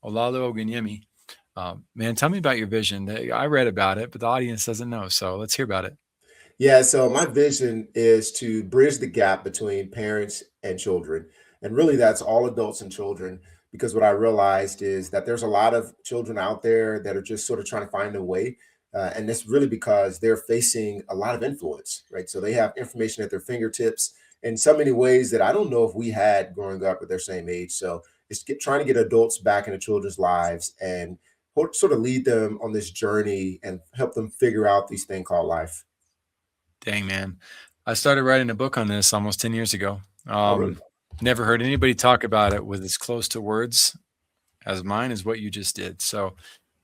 Olaolu Ogunyemi. Man, tell me about your vision. I read about it, but the audience doesn't know. So let's hear about it. Yeah, so my vision is to bridge the gap between parents and children. And really, that's all adults and children. Because what I realized is that there's a lot of children out there that are just sort of trying to find a way. And that's really because they're facing a lot of influence, right? So they have information at their fingertips in so many ways that I don't know if we had growing up at their same age. So trying to get adults back into children's lives and sort of lead them on this journey and help them figure out these things called life. Dang, man. I started writing a book on this almost 10 years ago. Oh, really? Never heard anybody talk about it with as close to words as mine as what you just did. So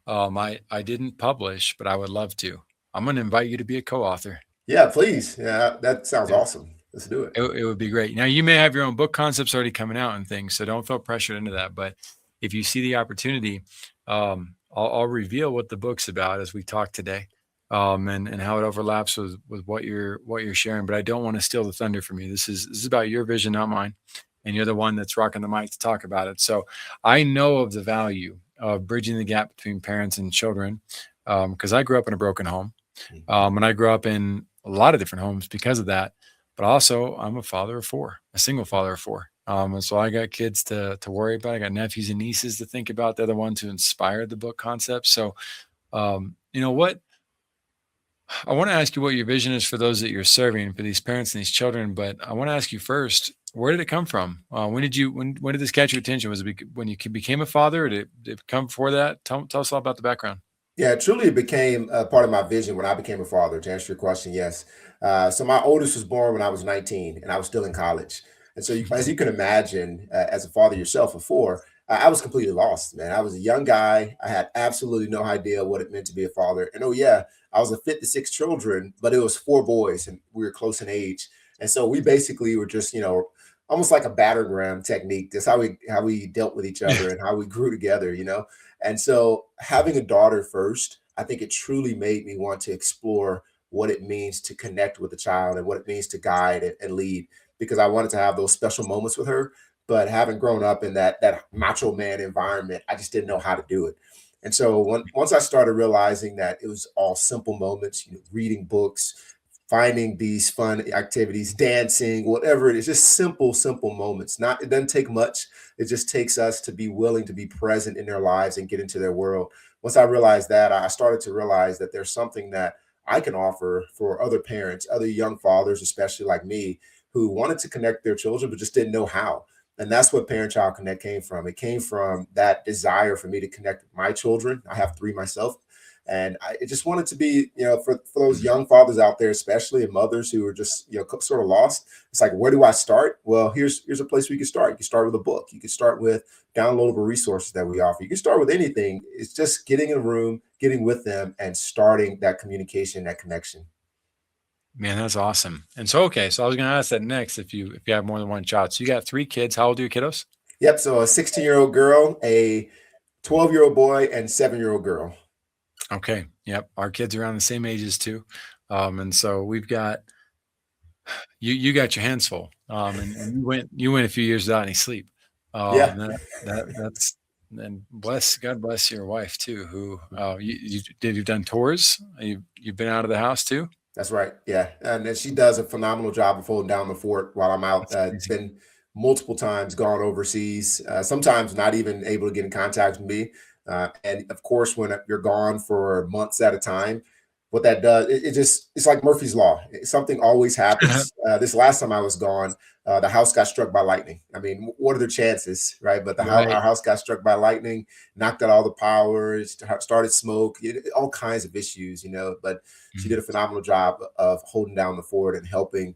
I didn't publish, but I would love to. I'm going to invite you to be a co-author. Yeah, please. Yeah, that sounds Yeah. awesome. Let's do it. It would be great. Now, you may have your own book concepts already coming out and things, so don't feel pressured into that. But if you see the opportunity, I'll reveal what the book's about as we talk today, and how it overlaps with what you're sharing. But I don't want to steal the thunder from you. This is about your vision, not mine, and you're the one that's rocking the mic to talk about it. So I know of the value of bridging the gap between parents and children, because I grew up in a broken home, and I grew up in a lot of different homes because of that, but also I'm a father of four, a single father of four. And so I got kids to worry about. I got nephews and nieces to think about. They're the ones who inspired the book concept. So, you know what? I want to ask you what your vision is for those that you're serving, for these parents and these children. But I want to ask you first, where did it come from? When did this catch your attention? Was it when you became a father? Or did it come before that? Tell us all about the background. Yeah, truly it became a part of my vision when I became a father. To answer your question, yes. So my oldest was born when I was 19 and I was still in college. And so, as you can imagine, as a father yourself of four, I was completely lost, man. I was a young guy. I had absolutely no idea what it meant to be a father. And oh, yeah, I was a fit to six children, but it was four boys and we were close in age. And so we basically were just, almost like a battering ram technique. That's how we dealt with each other and how we grew together. And so having a daughter first, I think it truly made me want to explore what it means to connect with a child and what it means to guide and lead because I wanted to have those special moments with her. But having grown up in that macho man environment, I just didn't know how to do it. And so once I started realizing that it was all simple moments, reading books, finding these fun activities, dancing, whatever it is, just simple moments. Not it doesn't take much. It just takes us to be willing to be present in their lives and get into their world. Once I realized that, I started to realize that there's something that I can offer for other parents, other young fathers, especially like me, who wanted to connect their children but just didn't know how. And that's what Parent Child Connect came from. It came from that desire for me to connect with my children. I have three myself, and I just wanted to be, for those young fathers out there, especially and mothers who are just, sort of lost. It's like, where do I start? Well, here's a place we can start. You can start with a book. You can start with downloadable resources that we offer. You can start with anything. It's just getting in a room, getting with them, and starting that communication, that connection. Man, that's awesome. And so, okay, so I was going to ask that next. If you have more than one child, so you got three kids. How old are your kiddos? Yep. So a 16-year-old girl, a 12-year-old boy, and 7-year-old girl. Okay. Yep. Our kids are around the same ages too. And so we've got you got your hands full. And you went a few years without any sleep. Yeah. That's and God bless your wife too, who you've done tours. You've been out of the house too. That's right. Yeah, and then she does a phenomenal job of holding down the fort while I'm out. That's amazing. Been multiple times gone overseas. Sometimes not even able to get in contact with me. And of course, when you're gone for months at a time, what that does, it's like Murphy's Law. Something always happens. This last time I was gone, the house got struck by lightning. I mean, what are the chances, right? But Right. our house got struck by lightning, knocked out all the power, started smoke, all kinds of issues. But she did a Mhm. phenomenal job of holding down the fort and helping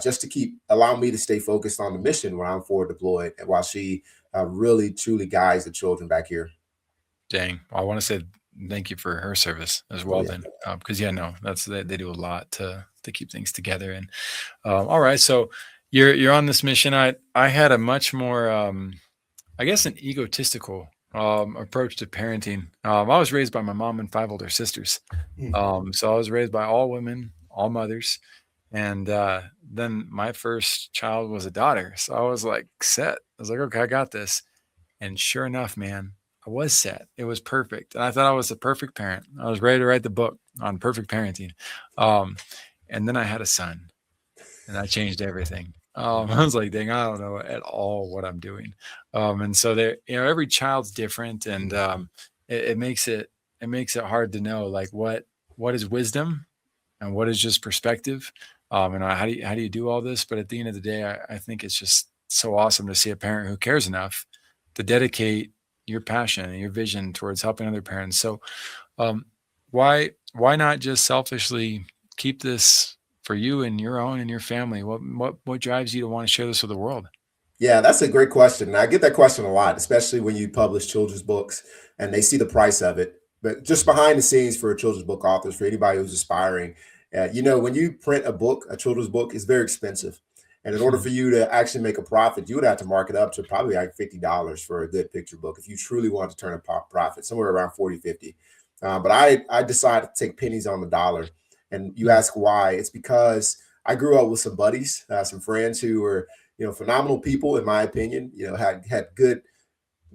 just to allow me to stay focused on the mission when I'm forward deployed, and while she really truly guides the children back here. Dang. I want to say thank you for her service as Oh well yeah. then. Because yeah, no, they do a lot to keep things together. And all right, so you're on this mission. I had a much more I guess an egotistical approach to parenting. I was raised by my mom and five older sisters. Mm. So I was raised by all women, all mothers. And then my first child was a daughter. So I was like set. I was like, okay, I got this. And sure enough, man, I was set. It was perfect. And I thought I was the perfect parent. I was ready to write the book on perfect parenting. Um, and then I had a son, and that changed everything. I Mhm. was like, dang, I don't know at all what I'm doing. And so there, every child's different, and it makes it hard to know like what is wisdom and what is just perspective. And how do you do all this? But at the end of the day, I think it's just so awesome to see a parent who cares enough to dedicate your passion and your vision towards helping other parents. So um, why not just selfishly keep this for you and your own and your family? What drives you to want to share this with the world? Yeah, that's a great question. And I get that question a lot, especially when you publish children's books and they see the price of it. But just behind the scenes for children's book authors, for anybody who's aspiring, when you print a book, a children's book, it's very expensive. And in order for you to actually make a profit, you would have to mark it up to probably like $50 for a good picture book if you truly want to turn a profit, somewhere around 40, 50. But I decided to take pennies on the dollar. And you Hmm. ask why? It's because I grew up with some buddies, some friends who were phenomenal people in my opinion. Had good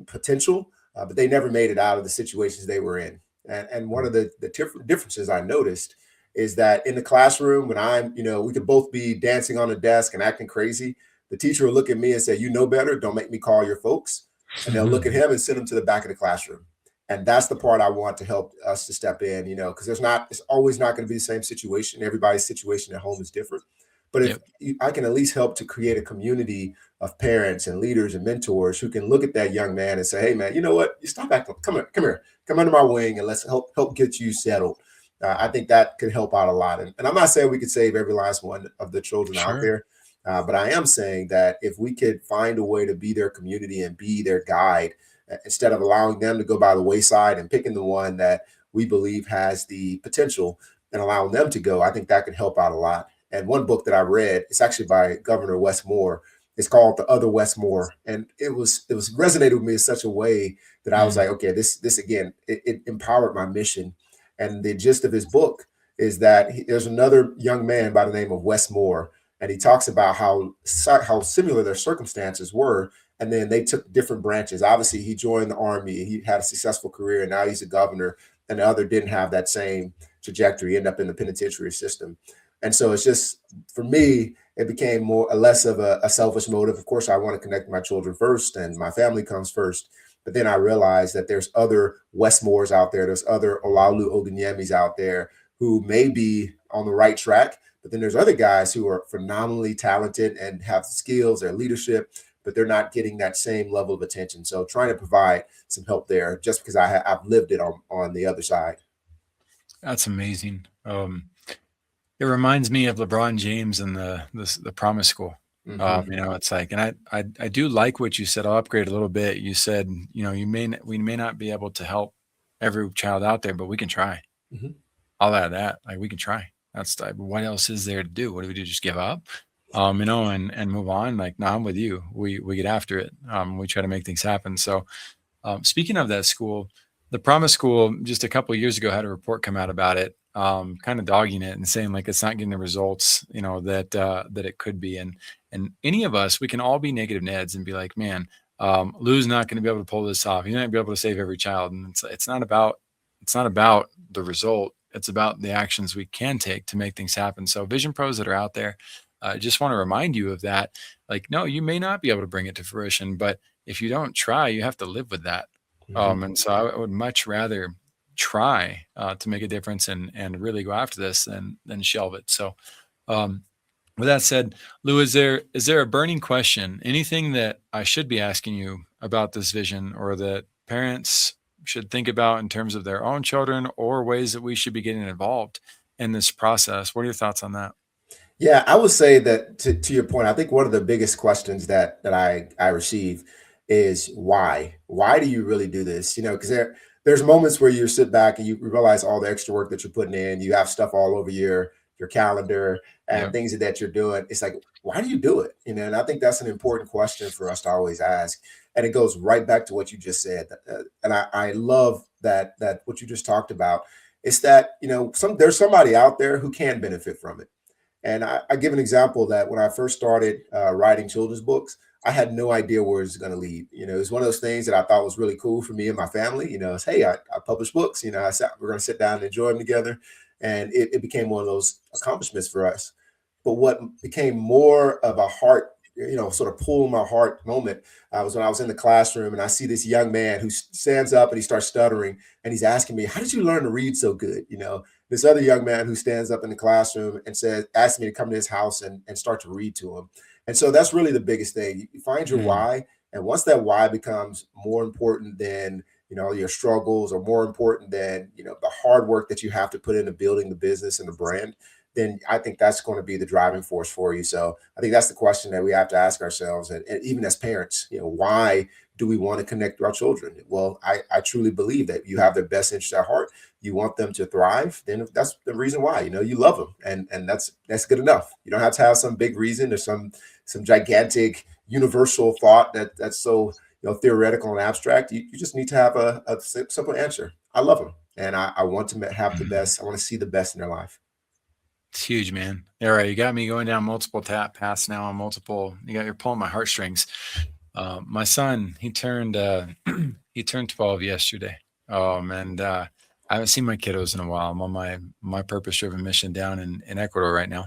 potential, but they never made it out of the situations they were in. And one of the differences I noticed is that in the classroom, when we could both be dancing on the desk and acting crazy. The teacher will look at me and say, "You know better. Don't make me call your folks." And they'll look at him and send him to the back of the classroom. And that's the part I want to help us to step in, because it's always not going to be the same situation. Everybody's situation at home is different. But if Yep. I can at least help to create a community of parents and leaders and mentors who can look at that young man and say, "Hey, man, you know what? You stop acting. Come under my wing, and let's help get you settled." I think that could help out a lot. And I'm not saying we could save every last one of the children out Sure. there, but I am saying that if we could find a way to be their community and be their guide, instead of allowing them to go by the wayside and picking the one that we believe has the potential and allowing them to go, I think that could help out a lot. And one book that I read, it's actually by Governor Wes Moore. It's called The Other Wes Moore, and it was resonated with me in such a way that I was Mm. like, okay, this again, it empowered my mission. And the gist of his book is that there's another young man by the name of Wes Moore, and he talks about how similar their circumstances were, and then they took different branches. Obviously, he joined the army, he had a successful career, and now he's a governor, and the other didn't have that same trajectory, end up in the penitentiary system. And so it's just for me, it became more or less of a selfish motive. Of course, I want to connect my children first, and my family comes first. But then I realized that there's other Westmores out there, there's other Olaolu Ogunyemis out there who may be on the right track. But then there's other guys who are phenomenally talented and have skills, their leadership, but they're not getting that same level of attention. So trying to provide some help there, just because I've lived it on the other side. That's amazing. It reminds me of LeBron James and the promise school. Hmm. It's like, and I do like what you said. I'll upgrade a little bit. You said, we may not be able to help every child out there, but we can try. Hmm. I'll add that. Like we can try. What else is there to do? What do we do? Just give up? And move on. Like, no, I'm with you. We get after it. We try to make things happen. So speaking of that school, the Promise School just a couple of years ago had a report come out about it, kind of dogging it and saying like it's not getting the results, that it could be. And any of us, we can all be negative Neds and be like, man, Lou's not going to be able to pull this off. He's not going to be able to save every child. And it's not about the result. It's about the actions we can take to make things happen. So Vision Pros that are out there, I just want to remind you of that. Like, no, you may not be able to bring it to fruition, but if you don't try, you have to live with that. Hmm. And so I would much rather try to make a difference and really go after this than shelve it. So um, with that said, Lou, is there a burning question, anything that I should be asking you about this vision, or that parents should think about in terms of their own children, or ways that we should be getting involved in this process? What are your thoughts on that? Yeah, I would say that to your point, I think one of the biggest questions that I receive is why? Why do you really do this? Because there's moments where you sit back and you realize all the extra work that you're putting in. You have stuff all over your calendar and Yep. things that you're doing. It's like, why do you do it? And I think that's an important question for us to always ask. And it goes right back to what you just said. And I love that what you just talked about. It's that, there's somebody out there who can benefit from it. And I give an example that when I first started writing children's books, I had no idea where it's going to lead. It's one of those things that I thought was really cool for me and my family. It's, hey, I publish books. We're going to sit down and enjoy them together, and it became one of those accomplishments for us. But what became more of a heart, sort of pull my heart moment, was when I was in the classroom and I see this young man who stands up and he starts stuttering and he's asking me, "How did you learn to read so good?" This other young man who stands up in the classroom and asks me to come to his house and start to read to him. And so that's really the biggest thing. You find your Mm, why, and once that why becomes more important than your struggles, or more important than the hard work that you have to put into building the business and the brand, then I think that's going to be the driving force for you. So I think that's the question that we have to ask ourselves, and even as parents, why do we want to connect with our children? Well, I truly believe that you have their best interest at heart. You want them to thrive, then that's the reason why. You love them, and that's good enough. You don't have to have some big reason or some gigantic universal thought that's so theoretical and abstract. You just need to have a simple answer. I love them, and I want to have the mhm. best. I want to see the best in their life. It's huge, man. All right, you got me going down multiple paths now on multiple. You're pulling my heartstrings. My son, he turned 12 yesterday. And I haven't seen my kiddos in a while. I'm on my purpose driven mission down in Ecuador right now.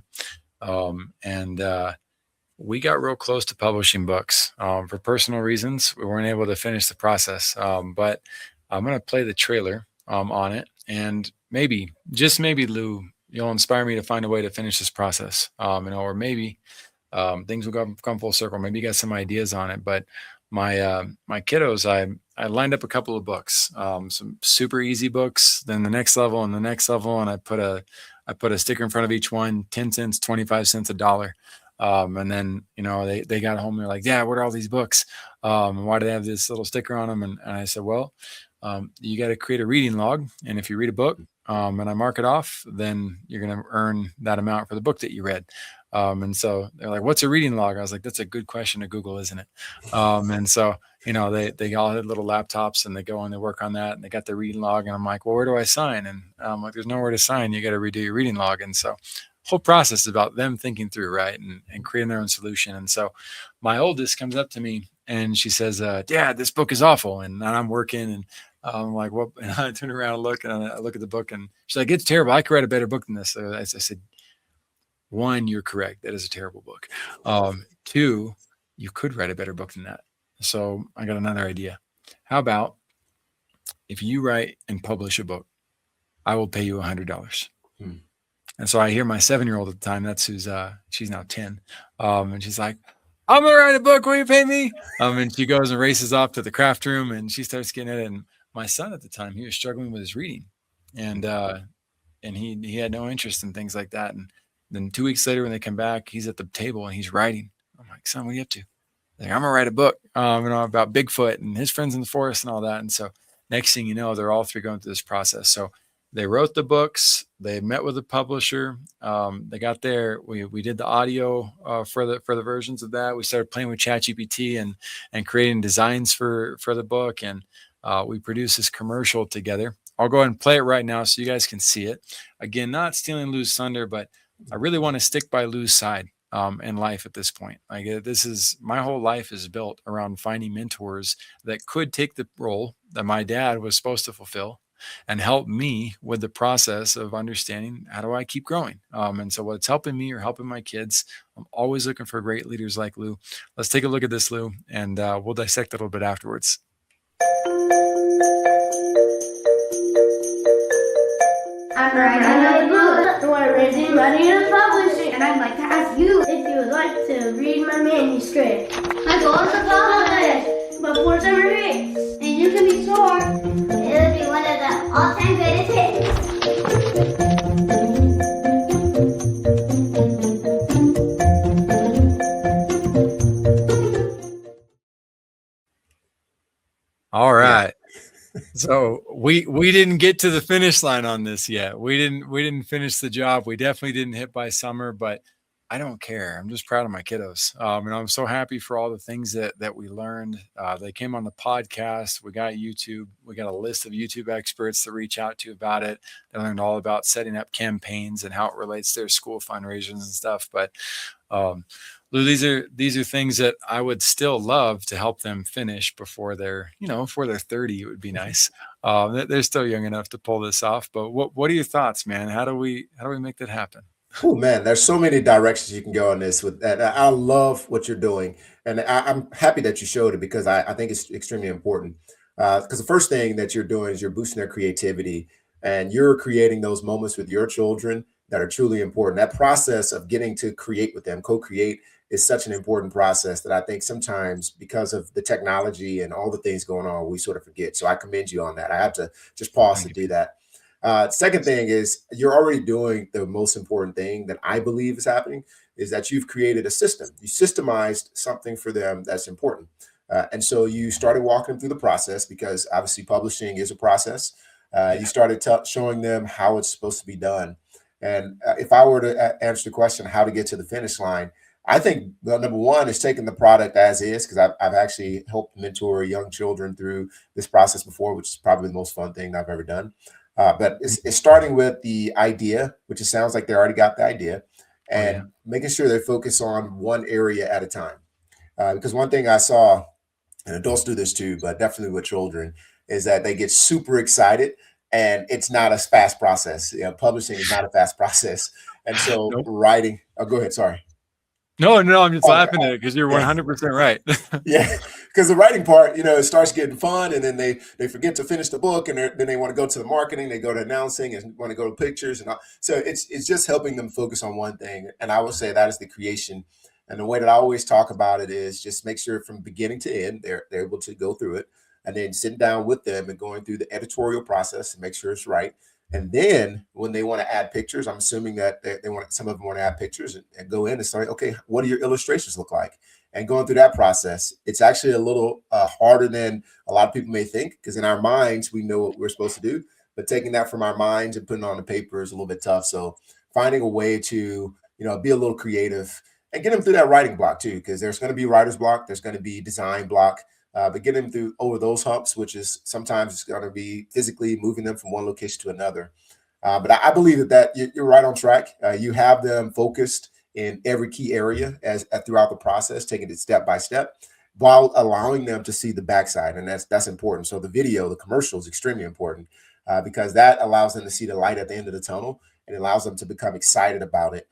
And we got real close to publishing books. For personal reasons, we weren't able to finish the process. But I'm going to play the trailer on it. And maybe, just maybe, Lou, you'll inspire me to find a way to finish this process. Or maybe things will come full circle. Maybe you got some ideas on it. But my kiddos, I lined up a couple of books, some super easy books, then the next level and the next level, and I put a sticker in front of each one, 10 cents, 25 cents, a dollar. And then, they got home. They're like, "Yeah, what are all these books? And why do they have this little sticker on them?" And I said, "Well, you got to create a reading log. And if you read a book, and I mark it off, then you're going to earn that amount for the book that you read." And so they're like, "What's a reading log?" I was like, "That's a good question to Google, isn't it?" And so, they all had little laptops and they go and they work on that and they got their reading log. And I'm like, "Well, where do I sign?" And I'm like, "There's nowhere to sign. You got to redo your reading log." And so whole process is about them thinking through, right, and creating their own solution. And so my oldest comes up to me and she says, "Dad, this book is awful." And I'm working and I'm like, "What?" And I turn around and I look at the book and she's like, "It's terrible. I could write a better book than this." So I said, "One, you're correct. That is a terrible book. Two, you could write a better book than that." So I got another idea. How about if you write and publish a book, I will pay you $100. Hmm. And so I hear my 7-year-old at the time, that's who's she's now 10. And she's like, "I'm gonna write a book, will you pay me?" And she goes and races off to the craft room and she starts getting it. And my son at the time, he was struggling with his reading. And he had no interest in things like that. And then 2 weeks later when they come back, he's at the table and he's writing. I'm like, "Son, what are you up to?" Like, "I'm gonna write a book, about Bigfoot and his friends in the forest and all that." And so next thing you know, they're all three going through this process. So they wrote the books, they met with the publisher, they got there. We did the audio for the versions of that. We started playing with ChatGPT and creating designs for the book, and we produced this commercial together. I'll go ahead and play it right now so you guys can see it. Again, not stealing Lou's thunder, but I really want to stick by Lou's side in life at this point. Like, this is my whole life is built around finding mentors that could take the role that my dad was supposed to fulfill and help me with the process of understanding how do I keep growing. And so what's helping me or helping my kids, I'm always looking for great leaders like Lou. Let's take a look at this, Lou, and we'll dissect it a little bit afterwards. I'm writing another book. We're raising money to publish it. And I'd like to ask you if you would like to read my manuscript. My goal is to publish before summer hits. And you can be sure it'll be one of the all-time greatest hits. All Yeah. right. So we didn't get to the finish line on this yet. We didn't finish the job. We definitely didn't hit by summer, but I don't care. I'm just proud of my kiddos. And I'm so happy for all the things that we learned. They came on the podcast. We got YouTube. We got a list of YouTube experts to reach out to about it. They learned all about setting up campaigns and how it relates to their school fundraisers and stuff. But um, Lou, these are things that I would still love to help them finish before they're, before they're 30. It would be nice. They're still young enough to pull this off. But what are your thoughts, man? How do we make that happen? Oh man, there's so many directions you can go on this with that. I love what you're doing, and I'm happy that you showed it because I think it's extremely important. Because the first thing that you're doing is you're boosting their creativity, and you're creating those moments with your children that are truly important. That process of getting to create with them, co-create, is such an important process that I think sometimes because of the technology and all the things going on, we sort of forget. So I commend you on that. I have to just pause to Thank you. do that. Second thing is you're already doing the most important thing that I believe is happening is that you've created a system. You systemized something for them that's important. And so you started walking them through the process because obviously publishing is a process. You Yeah. started showing them how it's supposed to be done. And if I were to answer the question, how to get to the finish line, I think well, number one is taking the product as is because I've actually helped mentor young children through this process before, which is probably the most fun thing I've ever done. But it's starting with the idea, which it sounds like they already got the idea, Oh yeah. and making sure they focus on one area at a time. Because one thing I saw, and adults do this too, but definitely with children, is that they get super excited, and it's not a fast process. Publishing is not a fast process, and so Nope. writing. Oh, go ahead. Sorry. No, no, I'm just Oh, okay. laughing at it because you're Yeah. 100% right. Yeah, because the writing part, it starts getting fun, and then they forget to finish the book, and then they want to go to the marketing, they go to announcing, and want to go to pictures, and all. So it's just helping them focus on one thing, and I would say that is the creation. And the way that I always talk about it is just make sure from beginning to end they're able to go through it, and then sitting down with them and going through the editorial process and make sure it's right. And then when they want to add pictures, I'm assuming that they want some of them want to add pictures and go in and start. Okay, what do your illustrations look like? And going through that process, it's actually a little harder than a lot of people may think because in our minds we know what we're supposed to do, but taking that from our minds and putting it on the paper is a little bit tough. So finding a way to be a little creative and get them through that writing block too, because there's going to be writer's block, there's going to be design block, but get them through over those humps, which is sometimes it's going to be physically moving them from one location to another. But I believe that you're right on track. You have them focused in every key area as throughout the process, taking it step by step, while allowing them to see the backside, and that's important. So the video, the commercial is extremely important because that allows them to see the light at the end of the tunnel and allows them to become excited about it.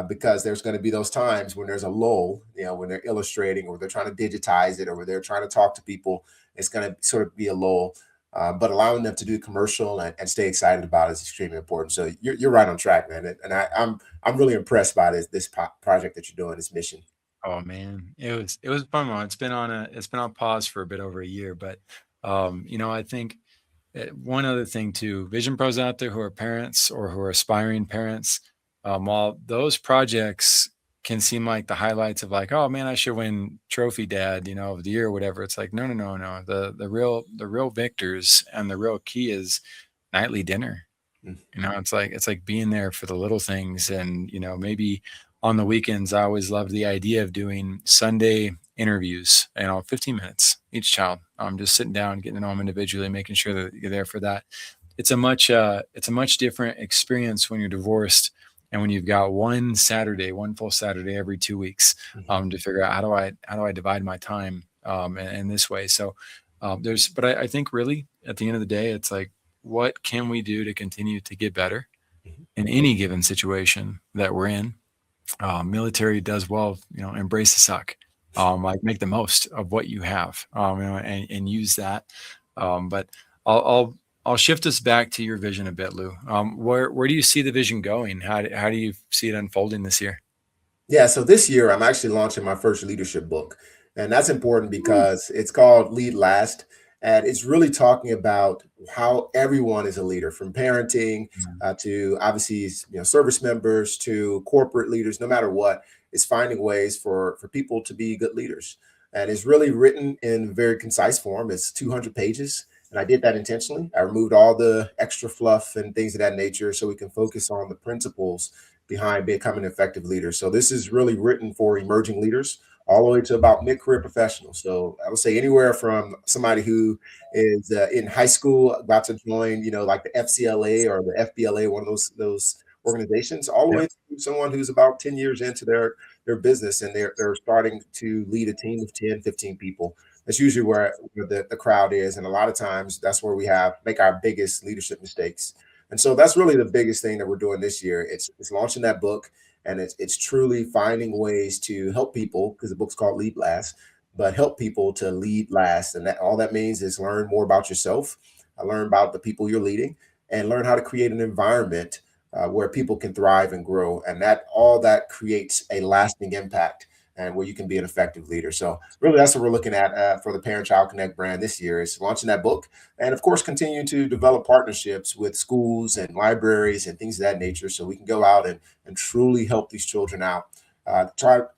Because there's going to be those times when there's a lull, when they're illustrating or they're trying to digitize it or they're trying to talk to people, it's going to sort of be a lull. But allowing them to do commercial and stay excited about it is extremely important. So you're right on track, man. And I'm really impressed by this project that you're doing, this mission. Oh man, it was a fun one. It's been on pause for a bit over a year, but I think one other thing too, vision pros out there who are parents or who are aspiring parents, while those projects can seem like the highlights of like, oh man, I should win trophy dad, of the year or whatever. It's like, no, no, no, no. The real victors and the real key is nightly dinner. Mm. It's like being there for the little things. And, maybe on the weekends, I always loved the idea of doing Sunday interviews, 15 minutes each child. Just sitting down, getting to know them individually, making sure that you're there for that. It's a much different experience when you're divorced and when you've got one full Saturday every 2 weeks, Mhm. to figure out how do I divide my time, in this way. So, but I think really at the end of the day, it's like, what can we do to continue to get better Mhm. in any given situation that we're in? Military does well, embrace the suck, like make the most of what you have, and use that. But I'll shift us back to your vision a bit, Lou. Where do you see the vision going? How do you see it unfolding this year? Yeah, so this year I'm actually launching my first leadership book. And that's important Ooh. because it's called Lead Last. And it's really talking about how everyone is a leader, from parenting Mm. to obviously service members to corporate leaders, no matter what, is finding ways for people to be good leaders. And it's really written in very concise form. It's 200 pages. And I did that intentionally. I removed all the extra fluff and things of that nature so we can focus on the principles behind becoming an effective leader. So this is really written for emerging leaders all the way to about mid-career professionals. So I would say anywhere from somebody who is in high school about to join, like the FCLA or the FBLA, one of those organizations, all the way Yep. to someone who's about 10 years into their business, and they're starting to lead a team of 10, 15 people. That's usually where the crowd is. And a lot of times that's where we make our biggest leadership mistakes. And so that's really the biggest thing that we're doing this year. It's launching that book, and it's truly finding ways to help people, because the book's called Lead Last, but help people to lead last. And that all that means is learn more about yourself, learn about the people you're leading, and learn how to create an environment where people can thrive and grow. And that all that creates a lasting impact, and where you can be an effective leader. So really that's what we're looking at for the Parent Child Connect brand this year, is launching that book, and of course continue to develop partnerships with schools and libraries and things of that nature, so we can go out and truly help these children out.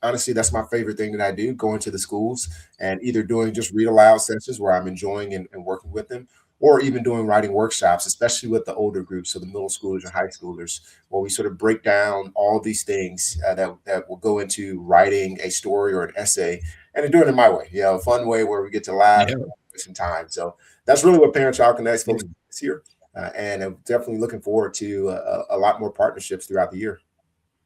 Honestly, that's my favorite thing that I do, going to the schools and either doing just read aloud sessions where I'm enjoying and working with them, or even doing writing workshops, especially with the older groups, so the middle schoolers and high schoolers, where we sort of break down all these things that will go into writing a story or an essay, and doing it my way, a fun way where we get to laugh Yeah. and some time. So that's really what Parent Child Connect's Yeah. focused this year, and I'm definitely looking forward to a lot more partnerships throughout the year.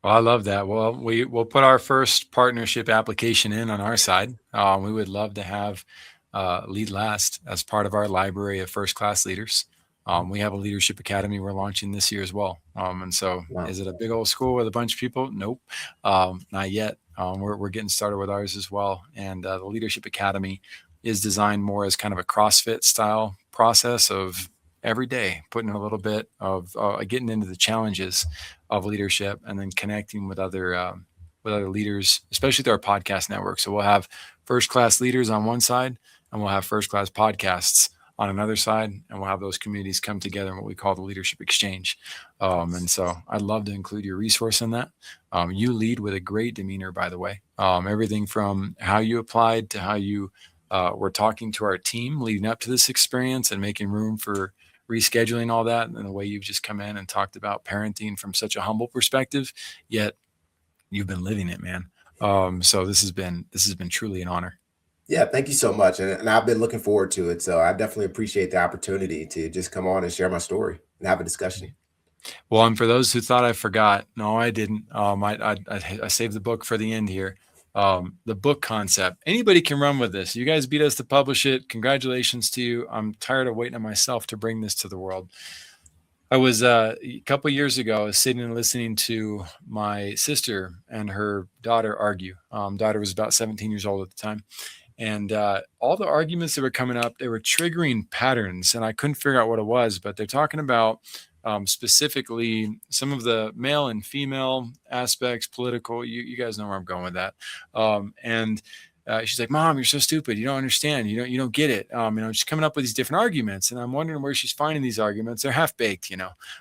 Well, I love that. Well, we'll put our first partnership application in on our side. We would love to have Lead Last as part of our library of first class leaders. We have a leadership academy we're launching this year as well. And so, Wow. is it a big old school with a bunch of people? Nope, not yet. We're getting started with ours as well. And the leadership academy is designed more as kind of a CrossFit style process of every day, putting a little bit of getting into the challenges of leadership, and then connecting with other leaders, especially through our podcast network. So we'll have first class leaders on one side, and we'll have first class podcasts on another side, and we'll have those communities come together in what we call the leadership exchange. And so I'd love to include your resource in that. You lead with a great demeanor, by the way. Everything from how you applied to how you were talking to our team leading up to this experience, and making room for rescheduling all that, and the way you've just come in and talked about parenting from such a humble perspective, yet you've been living it, man. So this has been truly an honor. Yeah, thank you so much. And I've been looking forward to it. So I definitely appreciate the opportunity to just come on and share my story and have a discussion. Well, and for those who thought I forgot, no, I didn't. I saved the book for the end here. The book concept. Anybody can run with this. You guys beat us to publish it. Congratulations to you. I'm tired of waiting on myself to bring this to the world. I was a couple years ago, I was sitting and listening to my sister and her daughter argue. Daughter was about 17 years old at the time. And all the arguments that were coming up, they were triggering patterns, and I couldn't figure out what it was, but they're talking about specifically some of the male and female aspects, political. You guys know where I'm going with that. And she's like, "Mom, you're so stupid. You don't understand. You don't get it." She's coming up with these different arguments, and I'm wondering where she's finding these arguments. They're half baked,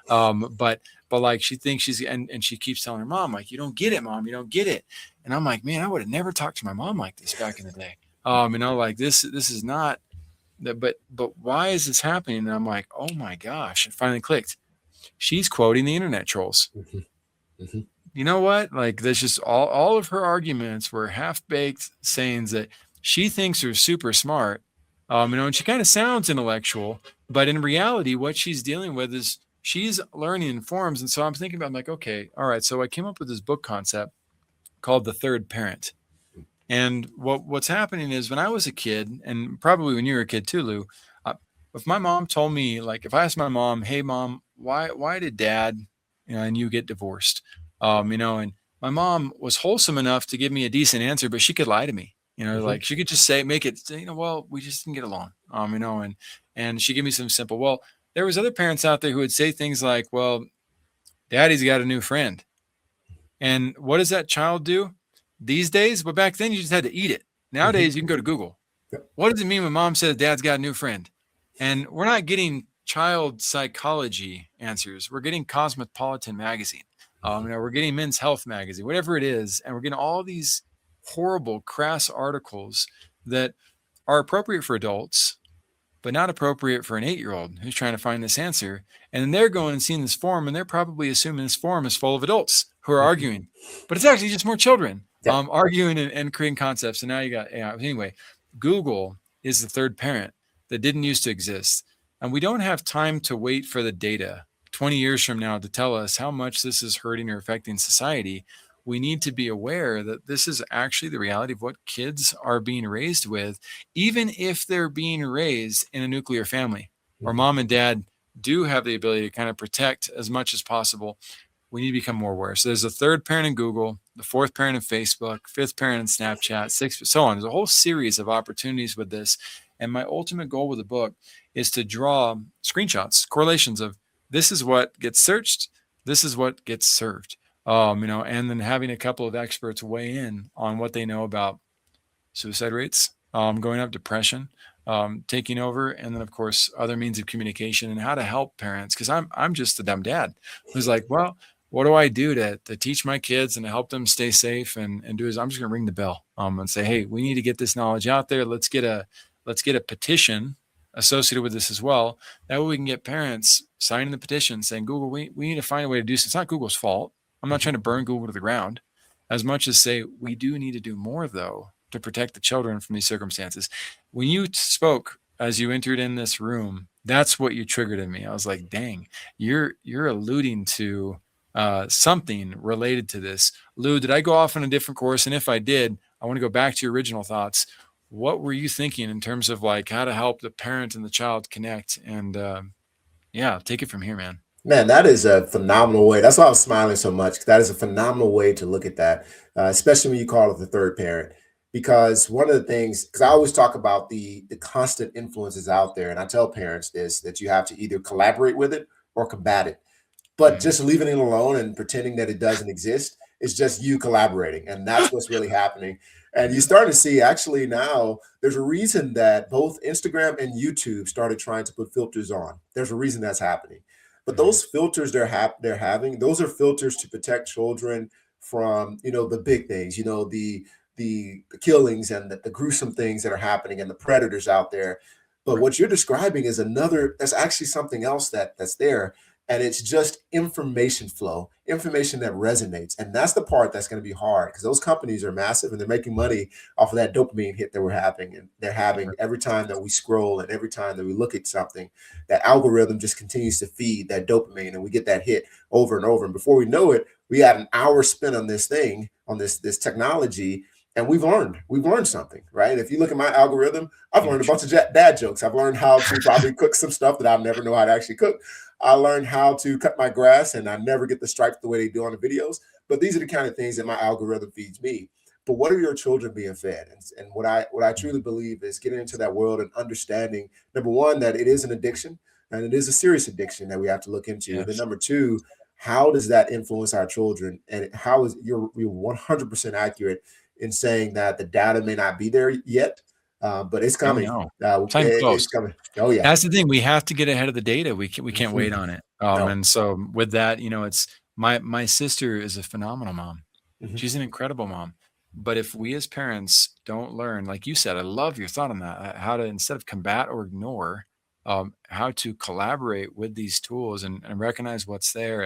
but like she thinks and she keeps telling her mom, like, "You don't get it, Mom. You don't get it." And I'm like, man, I would have never talked to my mom like this back in the day. Like this is not that, but why is this happening? And I'm like, oh my gosh, it finally clicked. She's quoting the internet trolls. Mhm. You know what? Like, there's just all of her arguments were half-baked sayings that she thinks are super smart. And she kind of sounds intellectual, but in reality, what she's dealing with is she's learning in forms. And so I'm thinking about, I'm like, okay, all right. So I came up with this book concept called The Third Parent. And what's happening is, when I was a kid, and probably when you were a kid too, Lou, if my mom told me, like, if I asked my mom, "Hey, Mom, why did Dad, and you get divorced?" And my mom was wholesome enough to give me a decent answer, but she could lie to me. Mhm. Like, she could just make it, well, we just didn't get along. And she gave me some simple. Well, there was other parents out there who would say things like, "Well, Daddy's got a new friend." And what does that child do these days? But back then, you just had to eat it. Nowadays, you can go to Google. Yep. What does it mean when Mom says Dad's got a new friend? And we're not getting child psychology answers. We're getting Cosmopolitan magazine. We're getting Men's Health magazine, whatever it is. And we're getting all these horrible, crass articles that are appropriate for adults, but not appropriate for an 8-year-old who's trying to find this answer. And then they're going and seeing this forum, and they're probably assuming this forum is full of adults who are arguing, but it's actually just more children Yeah. arguing and creating concepts. And now you got AI. Anyway, Google is the third parent that didn't used to exist. And we don't have time to wait for the data 20 years from now to tell us how much this is hurting or affecting society. we need to be aware that this is actually the reality of what kids are being raised with, even if they're being raised in a nuclear family where Mhm. mom and dad do have the ability to kind of protect as much as possible. We need to become more aware. So there's a third parent in Google, the fourth parent in Facebook, fifth parent in Snapchat, sixth, so on. There's a whole series of opportunities with this. And my ultimate goal with the book is to draw screenshots, correlations of this is what gets searched, this is what gets served. And then having a couple of experts weigh in on what they know about suicide rates, going up, depression, taking over, and then of course other means of communication and how to help parents. Because I'm just a dumb dad who's like, well, what do I do to teach my kids and to help them stay safe and do is I'm just gonna ring the bell and say, hey, we need to get this knowledge out there. Let's get a petition associated with this as well. That way we can get parents signing the petition saying, Google, we need to find a way to do this. It's not Google's fault. I'm not trying to burn Google to the ground as much as say we do need to do more though to protect the children from these circumstances. When you spoke as you entered in this room, that's what you triggered in me. I was like, dang, you're alluding to something related to this. Lou, did I go off on a different course? And if I did, I want to go back to your original thoughts. What were you thinking in terms of like how to help the parent and the child connect? And yeah, take it from here, man. Man, that is a phenomenal way. That's why I was smiling so much. That is a phenomenal way to look at that, especially when you call it the third parent. Because one of the things, because I always talk about the constant influences out there, and I tell parents this that you have to either collaborate with it or combat it. But Mhm. just leaving it alone and pretending that it doesn't exist is just you collaborating, and that's what's really happening. And you Yep. start to see actually now there's a reason that both Instagram and YouTube started trying to put filters on. There's a reason that's happening. But Mhm. those filters they're having, those are filters to protect children from, the big things, the killings and the gruesome things that are happening and the predators out there. But Right. what you're describing is that's actually something else that's there, and it's just information flow, information that resonates. And that's the part that's going to be hard because those companies are massive and they're making money off of that dopamine hit that we're having and they're having every time that we scroll and every time that we look at something. That algorithm just continues to feed that dopamine and we get that hit over and over, and before we know it, we had an hour spent on this thing, on this technology, and we've learned something, right? If you look at my algorithm, I've learned a Huge. bunch of bad jokes. I've learned how to probably cook some stuff that I'll never know how to actually cook. I learned how to cut my grass, and I never get the stripes the way they do on the videos. But these are the kind of things that my algorithm feeds me. But what are your children being fed? And what I truly Mhm. believe is getting into that world and understanding, number one, that it is an addiction and it is a serious addiction that we have to look into. And then Yes. number two, how does that influence our children? And how is you're 100% accurate in saying that the data may not be there yet, but it's Oh coming. no. It's not even It's close. coming. Oh yeah. That's the thing. We have to get ahead of the data. We can't wait Mhm. on it. No. And so with that, it's my sister is a phenomenal mom. Mhm. She's an incredible mom. But if we as parents don't learn, like you said, I love your thought on that, how to instead of combat or ignore, how to collaborate with these tools and recognize what's there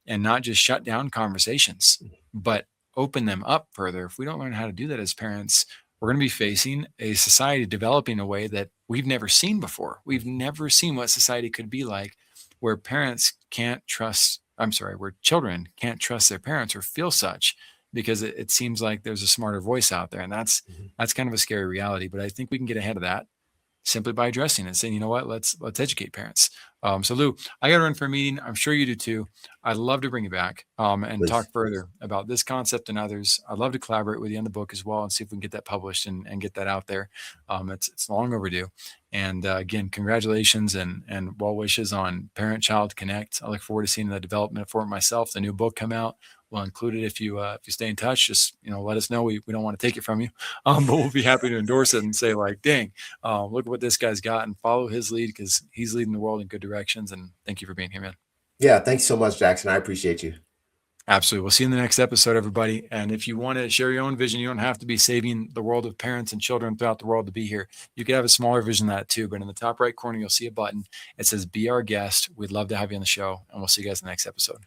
and not just shut down conversations, but open them up further. If we don't learn how to do that as parents, we're going to be facing a society developing in a way that we've never seen before. We've never seen what society could be like, where parents can't trust, I'm sorry, where children can't trust their parents or feel such because it seems like there's a smarter voice out there. And that's Mhm. that's kind of a scary reality. But I think we can get ahead of that simply by addressing it and saying, you know what, let's educate parents. So Lou, I got to run for a meeting. I'm sure you do too. I'd love to bring you back and Please. talk further about this concept and others. I'd love to collaborate with you on the book as well and see if we can get that published and get that out there. It's long overdue. And again, congratulations and well wishes on Parent Child Connect. I look forward to seeing the development for it myself. The new book come out. We'll include it if you stay in touch. Just let us know. We don't want to take it from you, but we'll be happy to endorse it and say like, dang, look at what this guy's got and follow his lead because he's leading the world in good directions. And thank you for being here, man. Yeah. Thanks so much, Jackson. I appreciate you. Absolutely. We'll see you in the next episode, everybody. And if you want to share your own vision, you don't have to be saving the world of parents and children throughout the world to be here. You could have a smaller vision than that too. But in the top right corner, you'll see a button. It says, Be our guest. We'd love to have you on the show. And we'll see you guys in the next episode.